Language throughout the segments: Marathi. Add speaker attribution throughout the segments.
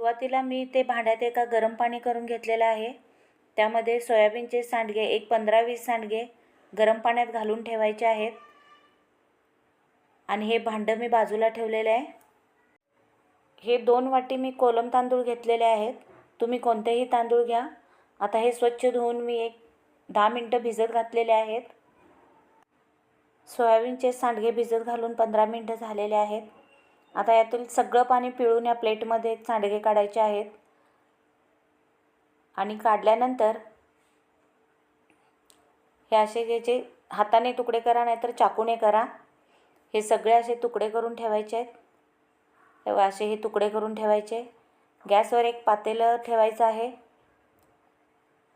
Speaker 1: सुरुवातीला मी ते भांड्यात एका गरम पाणी करून घेतलेलं आहे। त्यामध्ये सोयाबीनचे सांडगे एक 15-20 सांडगे गरम पाण्यात घालून ठेवायचे आहेत आणि हे भांडं मी बाजूला ठेवलेलं आहे। हे 2 वाटी मी कोलम तांदूळ घेतलेले आहेत। तुम्ही कोणतेही तांदूळ घ्या। आता हे स्वच्छ धुवून मी एक 10 मिनिटं भिजत घातलेले आहेत। सोयाबीनचे सांडगे भिजत घालून 15 मिनिटं झालेले आहेत। आता यातील सगळं पाणी पिळून या प्लेटमध्ये सांडगे काढायचे आहेत आणि काढल्यानंतर हे असे घ्यायचे, हाताने तुकडे करा नाहीतर चाकूने करा। हे सगळे असे तुकडे करून ठेवायचे आहेत। तेव्हा असे हे तुकडे करून ठेवायचे। गॅसवर एक पातेलं ठेवायचं आहे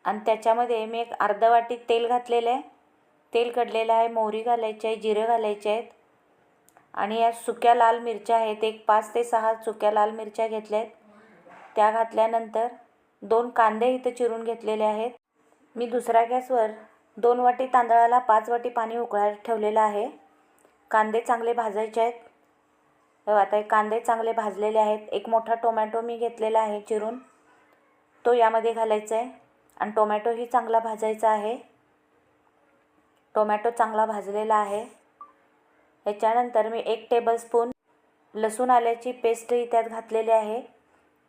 Speaker 1: आणि त्याच्यामध्ये मी एक अर्धा वाटी तेल घातलेलं आहे। तेल कढलेलं आहे, मोहरी घालायची आहे, जिरे घालायचे आहेत आणि या सुक्या लाल मिरच्या आहेत, एक 5 ते 6 सुक्या लाल मिरच्या घेतल्या आहेत। त्या घातल्यानंतर 2 कांदे इथे चिरून घेतलेले आहेत। मी दुसऱ्या गॅसवर 2 वाटी तांदळाला 5 वाटी पाणी उकळायला ठेवलेलं आहे। कांदे चांगले भाजायचे आहेत। आता हे कांदे चांगले भाजलेले आहेत। एक मोठा टोमॅटो मी घेतलेला आहे चिरून, तो यामध्ये घालायचा आहे आणि टोमॅटोही चांगला भाजायचा आहे। टोमॅटो चांगला भाजलेला आहे। याच्यानंतर मी 1 टेबलस्पून लसूण आल्याची पेस्टही त्यात घातलेली आहे,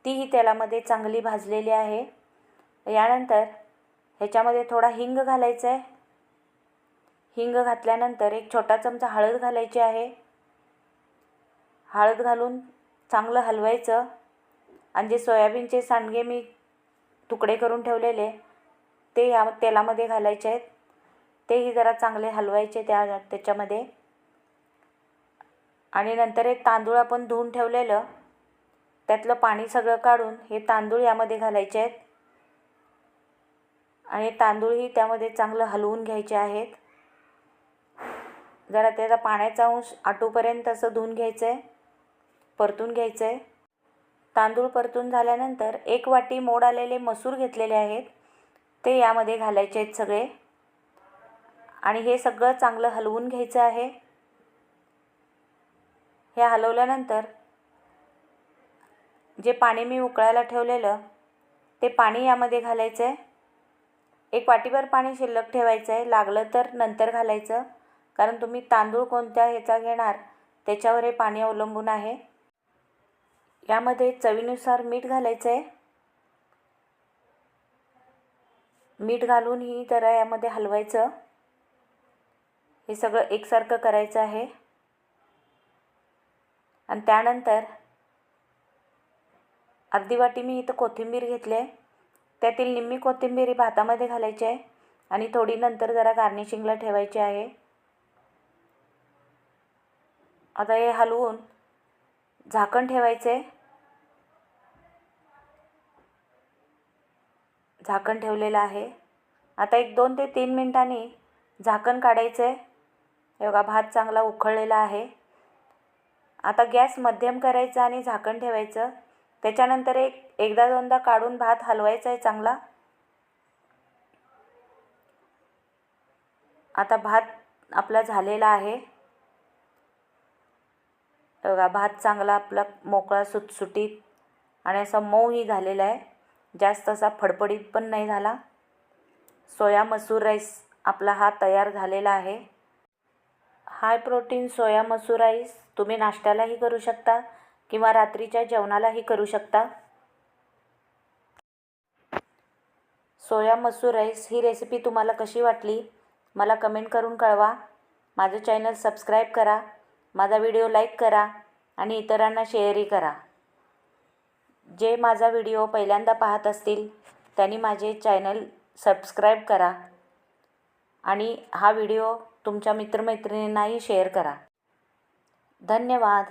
Speaker 1: तीही तेलामध्ये चांगली भाजलेली आहे। यानंतर ह्याच्यामध्ये थोडा हिंग घालायचा आहे। हिंग घातल्यानंतर एक छोटा चमचा हळद घालायची आहे। हळद घालून चांगलं हलवायचं आणि जे सोयाबीनचे सांडगे मी तुकडे करून ठेवलेले ते या तेलामध्ये घालायचे आहेत। तेही जरा चांगले हलवायचे त्याच्यामध्ये आणि नंतर हे तांदूळ आपण धुवून ठेवलेलं त्यातलं पाणी सगळं काढून हे तांदूळ यामध्ये घालायचे आहेत आणि तांदूळही त्यामध्ये चांगलं हलवून घ्यायचे आहेत। जरा त्याचा पाण्याचा अंश आटूपर्यंत असं धुवून घ्यायचं आहे, परतून घ्यायचं आहे। तांदूळ परतून झाल्यानंतर 1 वाटी मोड आलेले मसूर घेतलेले आहेत, ते यामध्ये घालायचे आहेत सगळे आणि हे सगळं चांगलं हलवून घ्यायचं आहे। हे हलवल्यानंतर जे पाणी मी उकळायला ठेवलेलं ते पाणी यामध्ये घालायचं आहे। 1 वाटीभर पाणी शिल्लक ठेवायचं आहे, लागलं तर नंतर घालायचं, कारण तुम्ही तांदूळ कोणत्या ह्याचा घेणार त्याच्यावर हे पाणी अवलंबून आहे। यामध्ये चवीनुसार मीठ घालायचं आहे। मीठ घालून ही जरा यामध्ये हलवायचं। हे सगळं एकसारखं करायचं आहे आणि त्यानंतर अर्धी वाटी मी इथं कोथिंबीर घेतली आहे, त्यातील निम्मी कोथिंबीर भातामध्ये घालायची आहे आणि थोडी नंतर जरा गार्निशिंगला ठेवायची आहे। आता हे हलवून झाकण ठेवायचे। झाकण ठेवलेलं आहे। आता एक 2 ते 3 मिनिटांनी झाकण काढायचं आहे। हे बघा भात चांगला उकळलेला आहे। आता गॅस मध्यम करायचा आणि झाकण ठेवायचं। त्याच्यानंतर एकदा दोनदा काढून भात हलवायचा आहे चांगला। आता भात आपला झालेला आहे। बघा भात चांगला आपला मोकळा सुटसुटीत आणि असा मऊही झालेला आहे, जास्त असा फडफडीत पण नाही झाला। सोया मसूर राईस आपला हा तयार झालेला आहे। हाय प्रोटीन सोया मसूर राईस तुम्ही नाश्त्यालाही करू शकता किंवा रात्रीच्या जेवणालाही करू शकता। सोया मसूर राईस ही रेसिपी तुम्हाला कशी वाटली मला कमेंट करून कळवा। माझं चॅनल सबस्क्राईब करा, माझा व्हिडिओ लाईक करा आणि इतरांना शेअरही करा। जे माझा व्हिडिओ पहिल्यांदा पाहत असतील त्यांनी माझे चॅनल सबस्क्राईब करा आणि हा व्हिडिओ तुमच्या मित्रमैत्रिणींनाही शेअर करा। धन्यवाद।